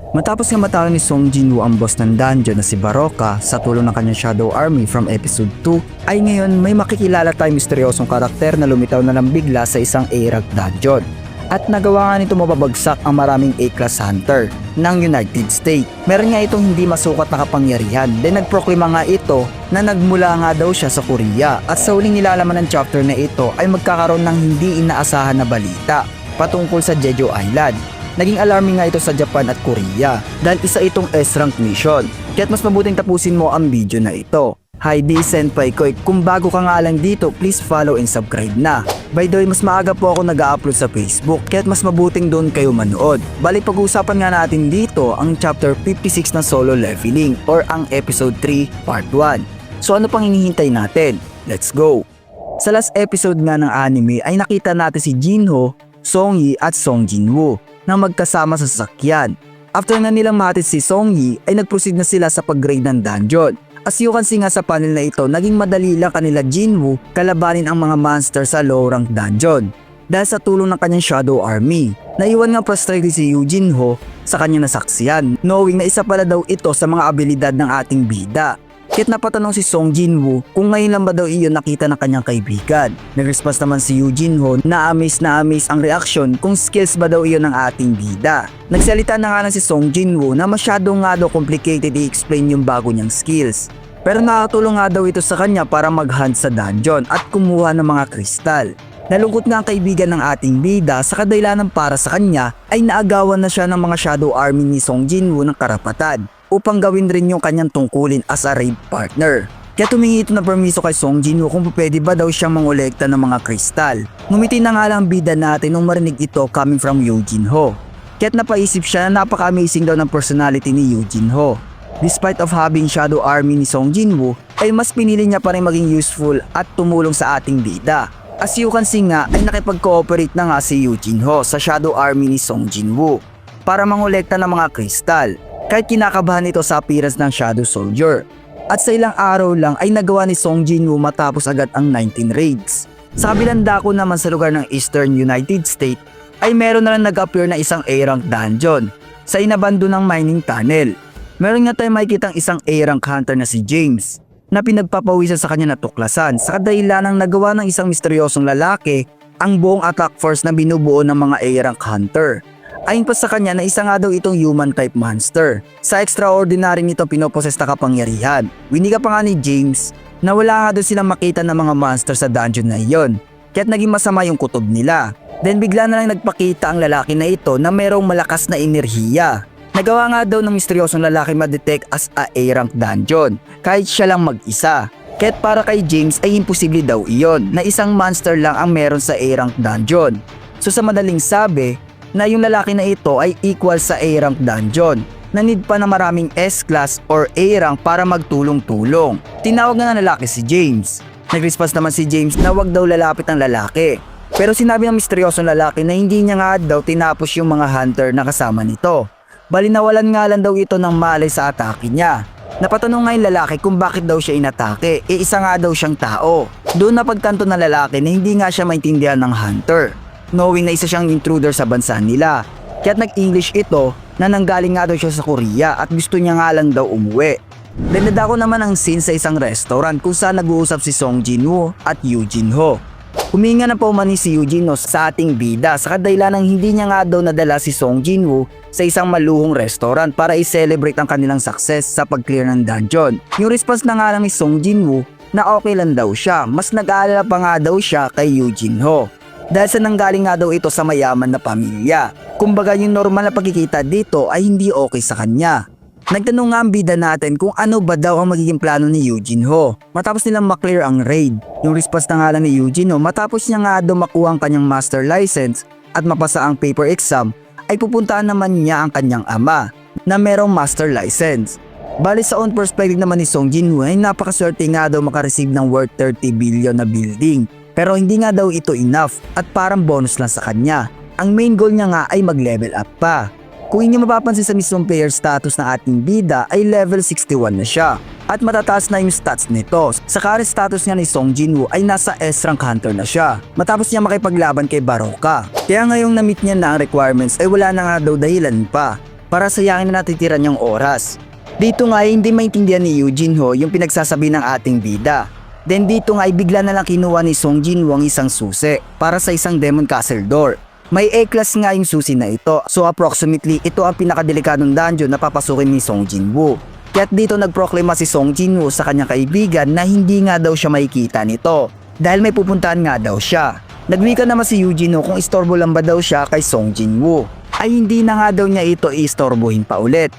Matapos nga matalo ni Song Jinwoo ang boss ng dungeon na si Baraka sa tulong ng kanyang Shadow Army from episode 2, ay ngayon may makikilala tayong misteryosong karakter na lumitaw na lang bigla sa isang A-rank dungeon. At nagawa nga nito mababagsak ang maraming A-class hunter ng United States. Meron nga itong hindi masukat na kapangyarihan, then nagproklima nga ito na nagmula nga daw siya sa Korea, at sa huling nilalaman ng chapter na ito ay magkakaroon ng hindi inaasahan na balita patungkol sa Jeju Island. Naging alarming nga ito sa Japan at Korea dahil isa itong S-rank mission. Kaya't mas mabuting tapusin mo ang video na ito. Hi, di Senpai ko. Kung bago ka nga lang dito, please follow and subscribe na. By the way, mas maaga po ako nag-upload sa Facebook, kaya't mas mabuting doon kayo manood. Balik pag-uusapan nga natin dito ang chapter 56 ng Solo Leveling or ang episode 3 part 1. So ano pang hinihintay natin? Let's go! Sa last episode nga ng anime ay nakita natin si Jinho, Songyi at Song Jinwoo na magkasama sa sasakyan. After nga nilang matis si Songyi ay nag-proceed na sila sa pag-raid ng dungeon. As you can see nga sa panel na ito, naging madali lang kanila Jinwoo kalabanin ang mga monster sa low rank dungeon dahil sa tulong ng kanyang Shadow Army. Naiwan nga frustrated si Yoo Jinho sa kanyang nasaksiyan, knowing na isa pala daw ito sa mga abilidad ng ating bida. Kaya't napatanong si Song Jinwoo kung ngayon lang ba daw iyon nakita ng kanyang kaibigan. Nag-response naman si Yoo Jinho na amaze ang reaksyon kung skills ba daw iyon ng ating bida. Nagsalita na nga lang si Song Jinwoo na masyado nga daw complicated i-explain yung bago niyang skills. Pero nakatulong nga daw ito sa kanya para mag-hunt sa dungeon at kumuha ng mga kristal. Nalungkot nga ang kaibigan ng ating bida sa kadahilanan para sa kanya ay naagawan na siya ng mga Shadow Army ni Song Jinwoo ng karapatan upang gawin rin yung kanyang tungkulin as a raid partner. Kaya tumingi ito ng permiso kay Song Jinwoo kung pwede ba daw siyang mangolekta ng mga kristal. Ngumiti na nga lang ang bida natin nung marinig ito coming from Yoo Jinho. Kaya't napaisip siya na napaka-amazing daw ng personality ni Yoo Jinho. Despite of having Shadow Army ni Song Jinwoo, ay mas pinili niya pa rin maging useful at tumulong sa ating bida. As you can see nga ay nakipag-cooperate na nga si Yoo Jinho sa Shadow Army ni Song Jinwoo para mangolekta ng mga kristal. Kahit kinakabahan ito sa appearance ng Shadow Soldier. At sa ilang araw lang ay nagawa ni Song Jinwoo matapos agad ang 19 raids. Sa kabilang dako naman sa lugar ng Eastern United States ay meron na lang nag-appear na isang A-rank dungeon sa inabando ng mining tunnel. Meron nga tayong makikitang isang A-rank hunter na si James na pinagpapawisan sa kanya natuklasan sa kadahilanang nagawa ng isang misteryosong lalaki ang buong attack force na binubuo ng mga A-rank hunter. Ayon pa sa kanya na isa nga daw itong human type monster. Sa extraordinary nito pinoposes na kapangyarihan. Winiga pa nga ni James na wala nga daw silang makita ng mga monster sa dungeon na iyon. Kaya't naging masama yung kutob nila. Then bigla na lang nagpakita ang lalaki na ito na mayroong malakas na enerhiya. Nagawa nga daw ng misteryosong lalaki ma-detect as a A-rank dungeon kahit siya lang mag-isa. Kaya't para kay James ay imposible daw iyon na isang monster lang ang meron sa A-rank dungeon. So sa madaling sabi, na yung lalaki na ito ay equal sa A-rank dungeon na need pa na maraming S-class or A-rank para magtulong-tulong. Tinawag nga ng lalaki si James. Nag-response naman si James na wag daw lalapit ang lalaki. Pero sinabi ng misteryosong lalaki na hindi niya nga daw tinapos yung mga hunter na kasama nito. Bali nawalan nga lang daw ito ng malay sa atake niya. Napatanong nga yung lalaki kung bakit daw siya inatake, isa nga daw siyang tao. Doon napagtanto ng lalaki na hindi nga siya maintindihan ng hunter, knowing na isa siyang intruder sa bansa nila. Kaya't nag-English ito na nanggaling nga daw siya sa Korea at gusto niya nga lang daw umuwi. Dinadako naman ang scene sa isang restaurant kung saan nag-uusap si Song Jinwoo at Yoo Jinho. Huminga na paumani si Yoo Jinho sa ating bida sa kadahilanang hindi niya nga daw nadala si Song Jinwoo sa isang maluhong restaurant para i-celebrate ang kanilang success sa pag-clear ng dungeon. Yung response na nga lang ni Song Jinwoo na okay lang daw siya, mas nag-aalala pa nga daw siya kay Yoo Jinho. Dahil sa nanggaling nga daw ito sa mayaman na pamilya. Kumbaga yung normal na pagkikita dito ay hindi okay sa kanya. Nagtanong nga ang bida natin kung ano ba daw ang magiging plano ni Yoo Jinho matapos nilang maklear ang raid. Yung response na nga lang ni Yoo Jinho matapos niya nga daw makuha ang kanyang master license at mapasa ang paper exam ay pupuntahan naman niya ang kanyang ama na merong master license. Bali sa own perspective naman ni Song Jinwoo ay napakaswerte nga daw makareceive ng worth 30 billion na building. Pero hindi nga daw ito enough at parang bonus lang sa kanya. Ang main goal niya nga ay mag-level up pa. Kung inyo mapapansin sa mismong player status ng ating bida ay level 61 na siya. At matataas na yung stats nito. Sa current status nga ni Song Jinwoo ay nasa S-rank hunter na siya matapos niya makipaglaban kay Baraka. Kaya ngayong na-meet niya na ang requirements ay wala na nga daw dahilan pa para sayangin na natitira niyang oras. Dito nga ay hindi maintindihan ni Eugene Ho yung pinagsasabi ng ating bida. Then dito nga ay bigla na lang kinuha ni Song Jin-woo ang isang susi para sa isang Demon Castle door. May A-class nga yung susi na ito, so approximately ito ang pinakadelikadong dungeon na papasukin ni Song Jin-woo. Kaya't dito nagproklima si Song Jin-woo sa kanyang kaibigan na hindi nga daw siya makikita nito dahil may pupuntahan nga daw siya. Nagwika naman si Eugene Ho kung istorbo lang ba daw siya kay Song Jin-woo ay hindi na nga daw niya ito iistorbohin pa ulit.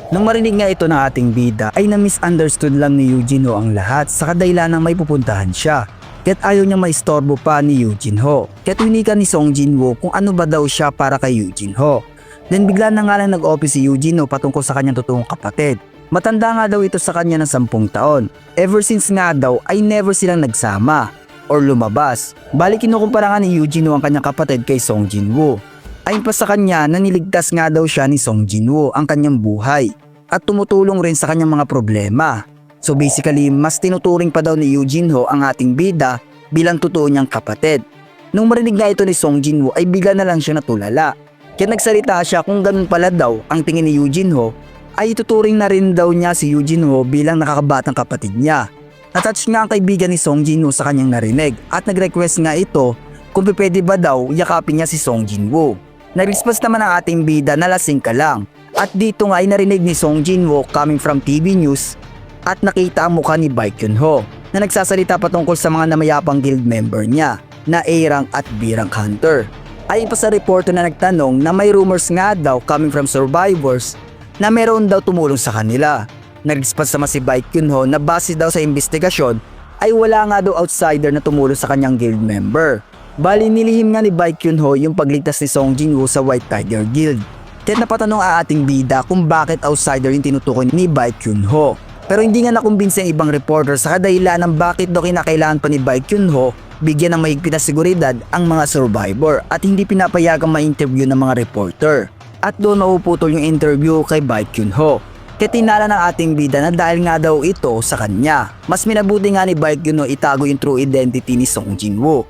Nung marinig nga ito ng ating bida ay na-misunderstood lang ni Eugene Ho ang lahat sa kadahilan ng may pupuntahan siya. Kaya't ayaw niya maistorbo pa ni Eugene Ho. Kaya't winikan ni Song Jin-woo kung ano ba daw siya para kay Eugene Ho. Then bigla na nga lang nag-office si Eugene Ho patungkol sa kanyang totoong kapatid. Matanda nga daw ito sa kanya ng 10 taon. Ever since nga daw ay never silang nagsama or lumabas. Bali kinukumpara nga ni Eugene Ho ang kanyang kapatid kay Song Jin-woo. Ayon pa sa kanya na niligtas nga daw siya ni Song Jin-woo ang kanyang buhay at tumutulong rin sa kanyang mga problema. So basically mas tinuturing pa daw ni Eugene Ho ang ating bida bilang totoo niyang kapatid. Nung marinig nga ito ni Song Jin-woo ay bigla na lang siya natulala. Kaya nagsalita siya kung ganun pala daw ang tingin ni Eugene Ho ay ituturing na rin daw niya si Eugene Ho bilang nakakabatang kapatid niya. Natouch nga ang kaibigan ni Song Jin-woo sa kanyang narinig at nag-request nga ito kung pwede ba daw yakapin niya si Song Jin-woo. Nag-response naman ang ating bida na lasing ka lang at dito nga ay narinig ni Song Jin-woo coming from TV News at nakita ang mukha ni Baekhyun Ho na nagsasalita patungkol sa mga namayapang guild member niya na A-rank at B-rank hunter. Ayon pa sa reporter na nagtanong na may rumors nga daw coming from survivors na meron daw tumulong sa kanila. Nag-response naman si Baekhyun Ho na base daw sa investigasyon ay wala nga daw outsider na tumulong sa kanyang guild member. Bali nilihim nga ni Baekhyun Ho yung pagligtas ni Song Jin-woo sa White Tiger Guild. Kaya napatanong ang ating bida kung bakit outsider yung tinutukoy ni Baekhyun Ho. Pero hindi nga nakumbinsi ang ibang reporter sa kadahilan ng bakit daw kinakailangan pa ni Baekhyun Ho bigyan ng mahigpit na seguridad ang mga survivor at hindi pinapayagang ma-interview ng mga reporter. At doon mauputol yung interview kay Baekhyun Ho. Kaya tinala ng ating bida na dahil nga daw ito sa kanya. Mas minabuti nga ni Baekhyun Ho itago yung true identity ni Song Jin-woo.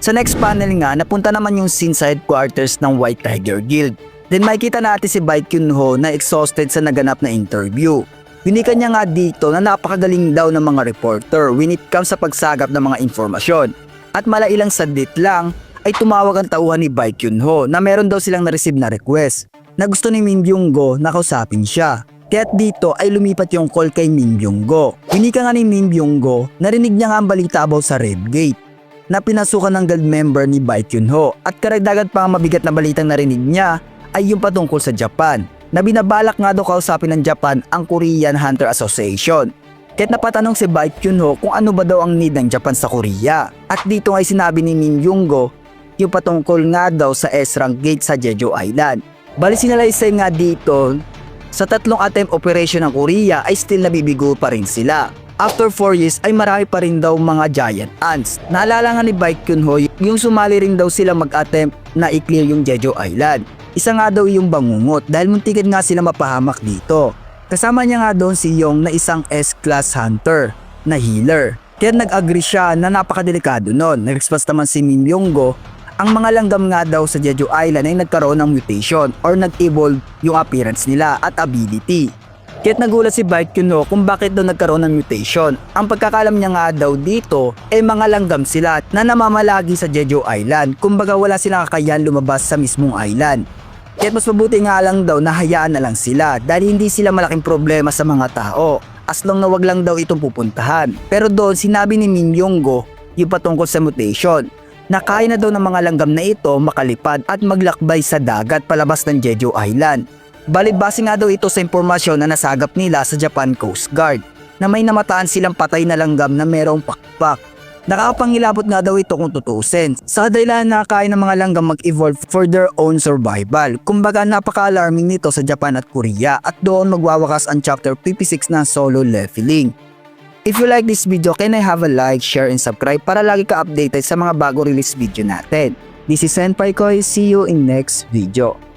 Sa next panel nga, napunta naman yung scene sa headquarters ng White Tiger Guild. Then makikita natin si Baekhyun Ho na exhausted sa naganap na interview. Winikan niya nga dito na napakagaling daw ng mga reporter when it comes sa pagsagap ng mga informasyon. At malailang sandit lang ay tumawag ang tauhan ni Baekhyun Ho na meron daw silang na-receive na request na gusto ni Min Byung-go na kausapin siya. Kaya't dito ay lumipat yung call kay Min Byung-go. Winika nga ni Min Byung-go, narinig niya nga ang balita about sa Red Gate na pinasukan ng guild member ni Baekhyun Ho at karagdagan pa ang mabigat na balitang narinig niya ay yung patungkol sa Japan na binabalak nga daw kausapin ng Japan ang Korean Hunter Association. Kaya't napatanong si Baekhyun Ho kung ano ba daw ang need ng Japan sa Korea at dito ay sinabi ni Min Byung-go yung patungkol nga daw sa S-rank gate sa Jeju Island. Bali sinalaysay nga dito sa 3 attempt operation ng Korea ay still nabibigo pa rin sila. After 4 years ay marami pa rin daw mga giant ants. Naalala nga ni Baekhyun Ho yung sumali rin daw sila mag-attempt na i-clear yung Jeju Island. Isa nga daw yung bangungot dahil muntikan nga sila mapahamak dito. Kasama niya nga doon si Yong na isang S-class hunter na healer. Kaya nag-agree siya na napakadelikado nun. Nag-response naman si Min Byung-go, ang mga langgam nga daw sa Jeju Island ay nagkaroon ng mutation or nag-evolve yung appearance nila at ability. Kaya't nagulat si Baekhyun Ho kung bakit daw nagkaroon ng mutation. Ang pagkakalam niya nga daw dito ay mga langgam sila na namamalagi sa Jeju Island, kumbaga wala silang kakayahan lumabas sa mismong island. Kaya't mas mabuti nga lang daw na hayaan na lang sila dahil hindi sila malaking problema sa mga tao as long na wag lang daw itong pupuntahan. Pero doon sinabi ni Min Byung-go yung patungkol sa mutation na kaya na daw ng mga langgam na ito makalipad at maglakbay sa dagat palabas ng Jeju Island. Bali base nga daw ito sa impormasyon na nasagap nila sa Japan Coast Guard na may namataan silang patay na langgam na merong pakpak. Nakakapangilabot nga daw ito kung tutuusin. Sa kadahilan na kaya ng mga langgam mag-evolve for their own survival. Kumbaga napaka-alarming nito sa Japan at Korea at doon magwawakas ang chapter 56 na solo leveling. If you like this video, can I have a like, share, and subscribe para lagi ka updated sa mga bago release video natin. This is Senpai Koy, see you in next video.